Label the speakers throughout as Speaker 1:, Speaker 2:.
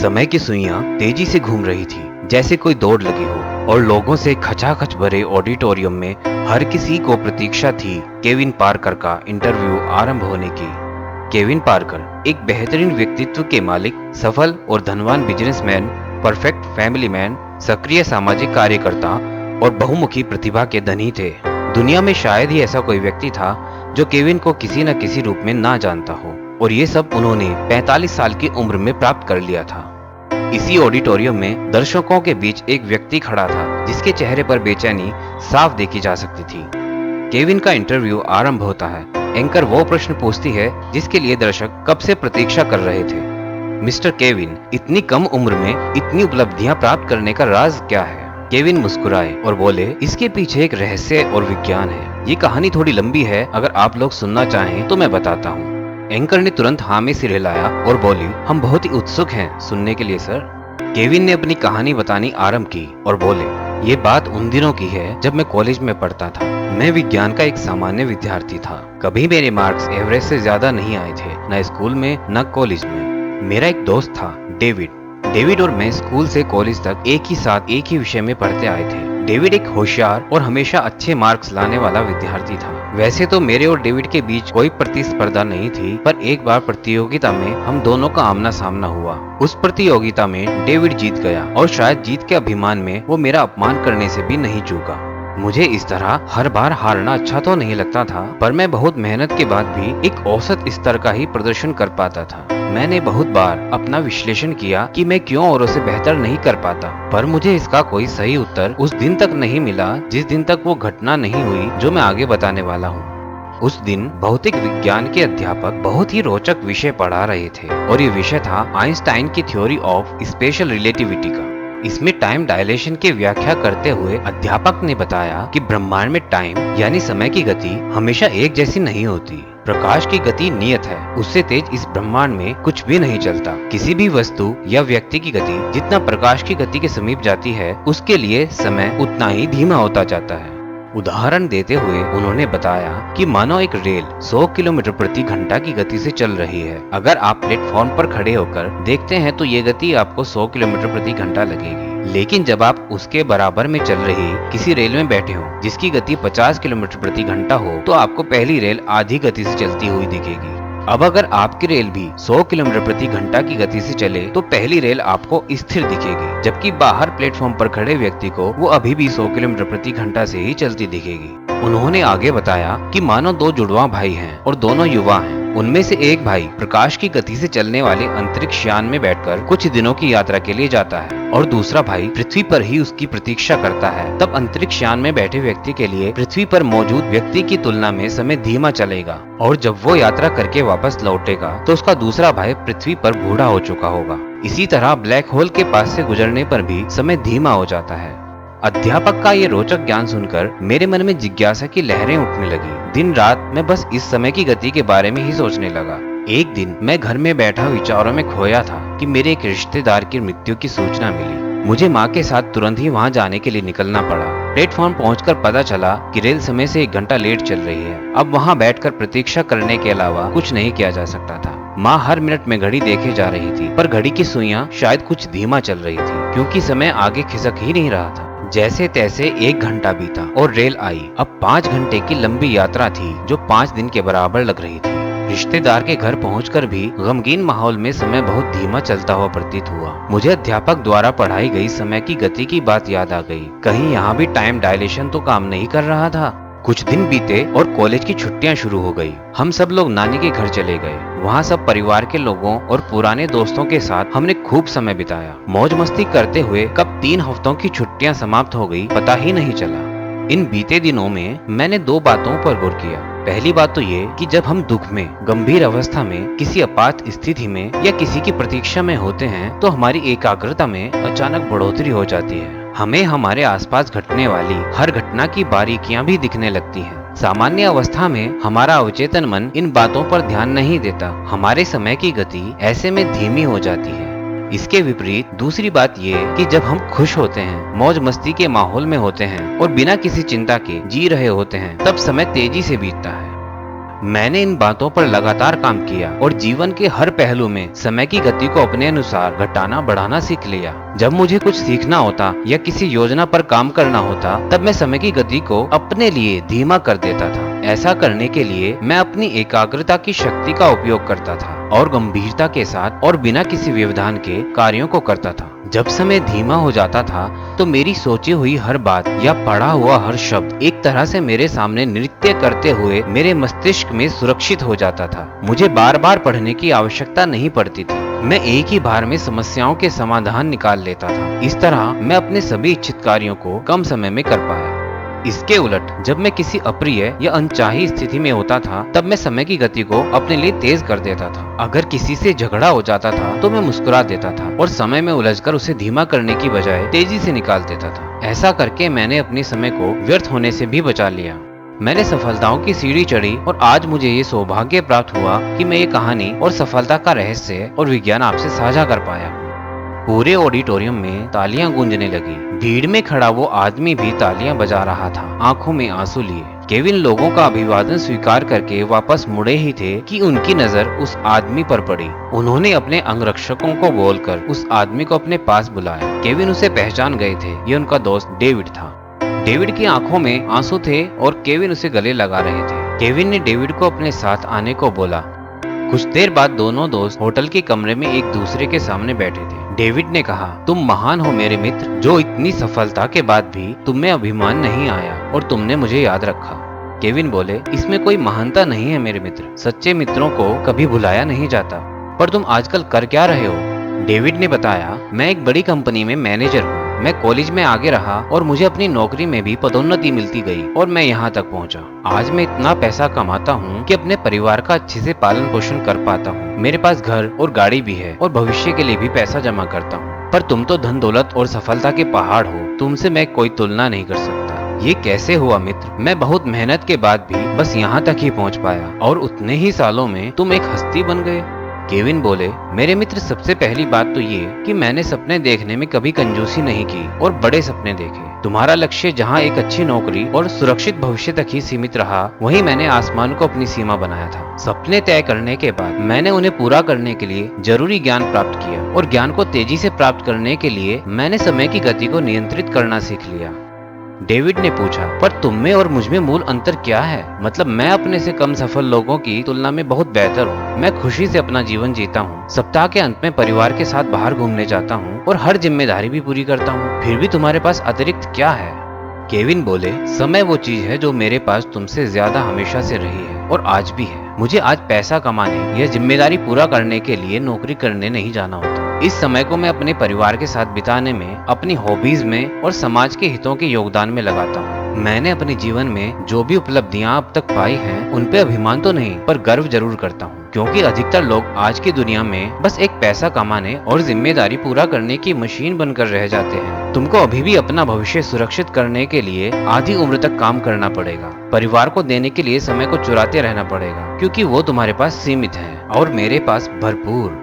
Speaker 1: समय की सुइयां तेजी से घूम रही थी, जैसे कोई दौड़ लगी हो, और लोगों से खचाखच भरे ऑडिटोरियम में हर किसी को प्रतीक्षा थी केविन पार्कर का इंटरव्यू आरंभ होने की। केविन पार्कर एक बेहतरीन व्यक्तित्व के मालिक, सफल और धनवान बिजनेसमैन, परफेक्ट फैमिली मैन, सक्रिय सामाजिक कार्यकर्ता और बहुमुखी प्रतिभा के धनी थे। दुनिया में शायद ही ऐसा कोई व्यक्ति था जो केविन को किसी न किसी रूप में ना जानता हो, और ये सब उन्होंने 45 साल की उम्र में प्राप्त कर लिया था। इसी ऑडिटोरियम में दर्शकों के बीच एक व्यक्ति खड़ा था जिसके चेहरे पर बेचैनी साफ देखी जा सकती थी। केविन का इंटरव्यू आरंभ होता है। एंकर वो प्रश्न पूछती है जिसके लिए दर्शक कब से प्रतीक्षा कर रहे थे। मिस्टर केविन, इतनी कम उम्र में इतनी उपलब्धियां प्राप्त करने का राज क्या है? केविन मुस्कुराए और बोले, इसके पीछे एक रहस्य और विज्ञान है। ये कहानी थोड़ी लंबी है, अगर आप लोग सुनना चाहें तो मैं बताता हूँ। एंकर ने तुरंत हाँ में सिर हिलाया और बोली, हम बहुत ही उत्सुक हैं सुनने के लिए सर। केविन ने अपनी कहानी बतानी आरंभ की और बोले, ये बात उन दिनों की है जब मैं कॉलेज में पढ़ता था। मैं विज्ञान का एक सामान्य विद्यार्थी था। कभी मेरे मार्क्स एवरेज से ज्यादा नहीं आए थे, न स्कूल में न कॉलेज में। मेरा एक दोस्त था, डेविड और मैं स्कूल से कॉलेज तक एक ही साथ एक ही विषय में पढ़ते आए थे। डेविड एक होशियार और हमेशा अच्छे मार्क्स लाने वाला विद्यार्थी था। वैसे तो मेरे और डेविड के बीच कोई प्रतिस्पर्धा नहीं थी, पर एक बार प्रतियोगिता में हम दोनों का आमना सामना हुआ। उस प्रतियोगिता में डेविड जीत गया और शायद जीत के अभिमान में वो मेरा अपमान करने से भी नहीं चूका। मुझे इस तरह हर बार हारना अच्छा तो नहीं लगता था, पर मैं बहुत मेहनत के बाद भी एक औसत स्तर का ही प्रदर्शन कर पाता था। मैंने बहुत बार अपना विश्लेषण किया कि मैं क्यों औरों से बेहतर नहीं कर पाता, पर मुझे इसका कोई सही उत्तर उस दिन तक नहीं मिला जिस दिन तक वो घटना नहीं हुई जो मैं आगे बताने वाला हूँ। उस दिन भौतिक विज्ञान के अध्यापक बहुत ही रोचक विषय पढ़ा रहे थे, और ये विषय था आइंस्टाइन की थ्योरी ऑफ स्पेशल रिलेटिविटी का। इसमें टाइम डायलेशन की व्याख्या करते हुए अध्यापक ने बताया कि ब्रह्मांड में टाइम यानी समय की गति हमेशा एक जैसी नहीं होती। प्रकाश की गति नियत है, उससे तेज इस ब्रह्मांड में कुछ भी नहीं चलता। किसी भी वस्तु या व्यक्ति की गति जितना प्रकाश की गति के समीप जाती है, उसके लिए समय उतना ही धीमा होता जाता है। उदाहरण देते हुए उन्होंने बताया कि मानो एक रेल 100 किलोमीटर प्रति घंटा की गति से चल रही है। अगर आप प्लेटफॉर्म पर खड़े होकर देखते हैं तो ये गति आपको 100 किलोमीटर प्रति घंटा लगेगी, लेकिन जब आप उसके बराबर में चल रही किसी रेल में बैठे हो जिसकी गति 50 किलोमीटर प्रति घंटा हो, तो आपको पहली रेल आधी गति से चलती हुई दिखेगी। अब अगर आपकी रेल भी 100 किलोमीटर प्रति घंटा की गति से चले तो पहली रेल आपको स्थिर दिखेगी, जबकि बाहर प्लेटफॉर्म पर खड़े व्यक्ति को वो अभी भी 100 किलोमीटर प्रति घंटा से ही चलती दिखेगी। उन्होंने आगे बताया कि मानो दो जुड़वा भाई हैं और दोनों युवा हैं। उनमें से एक भाई प्रकाश की गति से चलने वाले अंतरिक्ष यान में बैठकर कुछ दिनों की यात्रा के लिए जाता है, और दूसरा भाई पृथ्वी पर ही उसकी प्रतीक्षा करता है। तब अंतरिक्ष यान में बैठे व्यक्ति के लिए पृथ्वी पर मौजूद व्यक्ति की तुलना में समय धीमा चलेगा, और जब वो यात्रा करके वापस लौटेगा तो उसका दूसरा भाई पृथ्वी पर बूढ़ा हो चुका होगा। इसी तरह ब्लैक होल के पास से गुजरने पर भी समय धीमा हो जाता है। अध्यापक का ये रोचक ज्ञान सुनकर मेरे मन में जिज्ञासा की लहरें उठने लगी। दिन रात मैं बस इस समय की गति के बारे में ही सोचने लगा। एक दिन मैं घर में बैठा विचारों में खोया था कि मेरे एक रिश्तेदार की मृत्यु की सूचना मिली। मुझे माँ के साथ तुरंत ही वहाँ जाने के लिए निकलना पड़ा। प्लेटफॉर्म पहुंचकर पता चला कि रेल समय से 1 घंटा लेट चल रही है। अब वहाँ बैठकर प्रतीक्षा करने के अलावा कुछ नहीं किया जा सकता था। माँ हर मिनट में घड़ी देखे जा रही थी, पर घड़ी की सुइयां शायद कुछ धीमा चल रही थी, क्योंकि समय आगे खिसक ही नहीं रहा था। जैसे तैसे 1 घंटा बीता और रेल आई। अब 5 घंटे की लंबी यात्रा थी जो 5 दिन के बराबर लग रही थी। रिश्तेदार के घर पहुंचकर भी गमगीन माहौल में समय बहुत धीमा चलता हुआ प्रतीत हुआ। मुझे अध्यापक द्वारा पढ़ाई गई समय की गति की बात याद आ गई। कहीं यहाँ भी टाइम डायलेशन तो काम नहीं कर रहा था। कुछ दिन बीते और कॉलेज की छुट्टियां शुरू हो गई। हम सब लोग नानी के घर चले गए। वहाँ सब परिवार के लोगों और पुराने दोस्तों के साथ हमने खूब समय बिताया। मौज मस्ती करते हुए कब 3 हफ्तों की छुट्टियां समाप्त हो गई पता ही नहीं चला। इन बीते दिनों में मैंने 2 बातों पर गौर किया। पहली बात तो ये कि जब हम दुख में, गंभीर अवस्था में, किसी आपात स्थिति में या किसी की प्रतीक्षा में होते हैं तो हमारी एकाग्रता में अचानक बढ़ोतरी हो जाती है। हमें हमारे आसपास घटने वाली हर घटना की बारीकियां भी दिखने लगती हैं। सामान्य अवस्था में हमारा अवचेतन मन इन बातों पर ध्यान नहीं देता। हमारे समय की गति ऐसे में धीमी हो जाती है। इसके विपरीत दूसरी बात ये कि जब हम खुश होते हैं, मौज मस्ती के माहौल में होते हैं और बिना किसी चिंता के जी रहे होते हैं, तब समय तेजी से बीतता है। मैंने इन बातों पर लगातार काम किया और जीवन के हर पहलू में समय की गति को अपने अनुसार घटाना बढ़ाना सीख लिया। जब मुझे कुछ सीखना होता या किसी योजना पर काम करना होता, तब मैं समय की गति को अपने लिए धीमा कर देता था। ऐसा करने के लिए मैं अपनी एकाग्रता की शक्ति का उपयोग करता था और गंभीरता के साथ और बिना किसी व्यवधान के कार्यों को करता था। जब समय धीमा हो जाता था तो मेरी सोची हुई हर बात या पढ़ा हुआ हर शब्द एक तरह से मेरे सामने नृत्य करते हुए मेरे मस्तिष्क में सुरक्षित हो जाता था। मुझे बार बार पढ़ने की आवश्यकता नहीं पड़ती थी। मैं एक ही बार में समस्याओं के समाधान निकाल लेता था। इस तरह मैं अपने सभी इच्छित कार्यों को कम समय में कर पाया। इसके उलट जब मैं किसी अप्रिय या अनचाही स्थिति में होता था, तब मैं समय की गति को अपने लिए तेज कर देता था। अगर किसी से झगड़ा हो जाता था तो मैं मुस्कुरा देता था और समय में उलझकर उसे धीमा करने की बजाय तेजी से निकाल देता था। ऐसा करके मैंने अपने समय को व्यर्थ होने से भी बचा लिया। मैंने सफलताओं की सीढ़ी चढ़ी और आज मुझे ये सौभाग्य प्राप्त हुआ कि मैं ये कहानी और सफलता का रहस्य और विज्ञान आपसे साझा कर पाया। पूरे ऑडिटोरियम में तालियां गूंजने लगी। भीड़ में खड़ा वो आदमी भी तालियां बजा रहा था, आंखों में आंसू लिए। केविन लोगों का अभिवादन स्वीकार करके वापस मुड़े ही थे कि उनकी नजर उस आदमी पर पड़ी। उन्होंने अपने अंगरक्षकों को बोलकर उस आदमी को अपने पास बुलाया। केविन उसे पहचान गए थे। ये उनका दोस्त डेविड था। डेविड की आंखों में आंसू थे और केविन उसे गले लगा रहे थे। केविन ने डेविड को अपने साथ आने को बोला। कुछ देर बाद दोनों दोस्त होटल के कमरे में एक दूसरे के सामने बैठे थे। डेविड ने कहा, तुम महान हो मेरे मित्र, जो इतनी सफलता के बाद भी तुम में अभिमान नहीं आया और तुमने मुझे याद रखा। केविन बोले, इसमें कोई महानता नहीं है मेरे मित्र। सच्चे मित्रों को कभी भुलाया नहीं जाता। पर तुम आजकल कर क्या रहे हो? डेविड ने बताया, मैं एक बड़ी कंपनी में मैनेजर हूँ। मैं कॉलेज में आगे रहा और मुझे अपनी नौकरी में भी पदोन्नति मिलती गई और मैं यहाँ तक पहुँचा। आज मैं इतना पैसा कमाता हूँ कि अपने परिवार का अच्छे से पालन पोषण कर पाता हूँ। मेरे पास घर और गाड़ी भी है और भविष्य के लिए भी पैसा जमा करता हूँ। पर तुम तो धन दौलत और सफलता के पहाड़ हो। तुमसे मैं कोई तुलना नहीं कर सकता। ये कैसे हुआ मित्र? मैं बहुत मेहनत के बाद भी बस यहाँ तक ही पहुँच पाया और उतने ही सालों में तुम एक हस्ती बन गए। केविन बोले, मेरे मित्र, सबसे पहली बात तो ये कि मैंने सपने देखने में कभी कंजूसी नहीं की और बड़े सपने देखे। तुम्हारा लक्ष्य जहाँ एक अच्छी नौकरी और सुरक्षित भविष्य तक ही सीमित रहा, वहीं मैंने आसमान को अपनी सीमा बनाया था। सपने तय करने के बाद मैंने उन्हें पूरा करने के लिए जरूरी ज्ञान प्राप्त किया और ज्ञान को तेजी से प्राप्त करने के लिए मैंने समय की गति को नियंत्रित करना सीख लिया। डेविड ने पूछा, पर तुम में और मुझ में मूल अंतर क्या है? मतलब मैं अपने से कम सफल लोगों की तुलना में बहुत बेहतर हूँ। मैं खुशी से अपना जीवन जीता हूँ। सप्ताह के अंत में परिवार के साथ बाहर घूमने जाता हूँ और हर जिम्मेदारी भी पूरी करता हूँ। फिर भी तुम्हारे पास अतिरिक्त क्या है? केविन बोले, समय वो चीज है जो मेरे पास तुमसे ज्यादा हमेशा से रही है और आज भी है। मुझे आज पैसा कमाने या जिम्मेदारी पूरा करने के लिए नौकरी करने नहीं जाना होता। इस समय को मैं अपने परिवार के साथ बिताने में, अपनी हॉबीज में और समाज के हितों के योगदान में लगाता हूँ। मैंने अपने जीवन में जो भी उपलब्धियां अब तक पाई हैं, उन पे अभिमान तो नहीं पर गर्व जरूर करता हूँ, क्योंकि अधिकतर लोग आज की दुनिया में बस एक पैसा कमाने और जिम्मेदारी पूरा करने की मशीन बनकर रह जाते हैं। तुमको अभी भी अपना भविष्य सुरक्षित करने के लिए आधी उम्र तक काम करना पड़ेगा। परिवार को देने के लिए समय को चुराते रहना पड़ेगा, क्योंकि वो तुम्हारे पास सीमित है और मेरे पास भरपूर।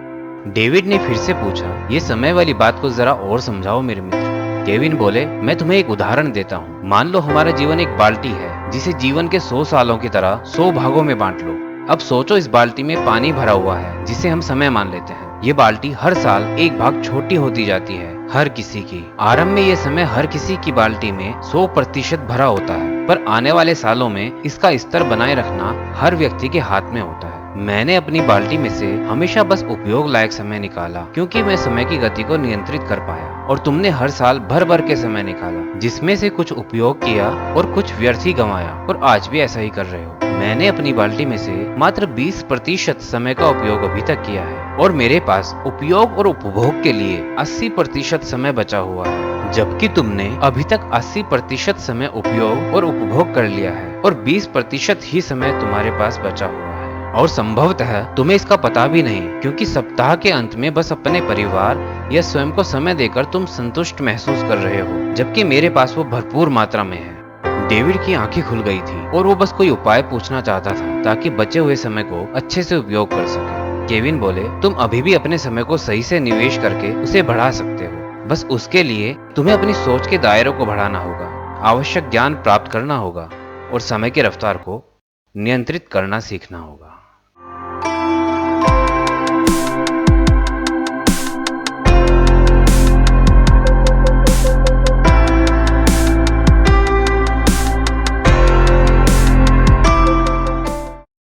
Speaker 1: डेविड ने फिर से पूछा, ये समय वाली बात को जरा और समझाओ मेरे मित्र। केविन बोले, मैं तुम्हें एक उदाहरण देता हूँ। मान लो हमारा जीवन एक बाल्टी है, जिसे जीवन के 100 सालों की तरह 100 भागों में बांट लो। अब सोचो, इस बाल्टी में पानी भरा हुआ है, जिसे हम समय मान लेते हैं। ये बाल्टी हर साल एक भाग छोटी होती जाती है, हर किसी की। आरंभ में ये समय हर किसी की बाल्टी में 100% भरा होता है, पर आने वाले सालों में इसका स्तर बनाए रखना हर व्यक्ति के हाथ में होता है। मैंने अपनी बाल्टी में से हमेशा बस उपयोग लायक समय निकाला, क्योंकि मैं समय की गति को नियंत्रित कर पाया, और तुमने हर साल भर भर के समय निकाला, जिसमें से कुछ उपयोग किया और कुछ व्यर्थ ही गंवाया, और आज भी ऐसा ही कर रहे हो। मैंने अपनी बाल्टी में से मात्र 20% समय का उपयोग अभी तक किया है, और मेरे पास उपयोग और उपभोग के लिए 80% समय बचा हुआ है, जबकि तुमने अभी तक 80% समय उपयोग और उपभोग कर लिया है, और 20% ही समय तुम्हारे पास बचा हुआ है। और संभवतः तुम्हें इसका पता भी नहीं, क्योंकि सप्ताह के अंत में बस अपने परिवार या स्वयं को समय देकर तुम संतुष्ट महसूस कर रहे हो, जबकि मेरे पास वो भरपूर मात्रा में है। डेविड की आंखें खुल गई थी और वो बस कोई उपाय पूछना चाहता था, ताकि बचे हुए समय को अच्छे से उपयोग कर सके। केविन बोले, तुम अभी भी अपने समय को सही से निवेश करके उसे बढ़ा सकते हो। बस उसके लिए तुम्हें अपनी सोच के दायरों को बढ़ाना होगा, आवश्यक ज्ञान प्राप्त करना होगा और समय की रफ्तार को नियंत्रित करना सीखना होगा।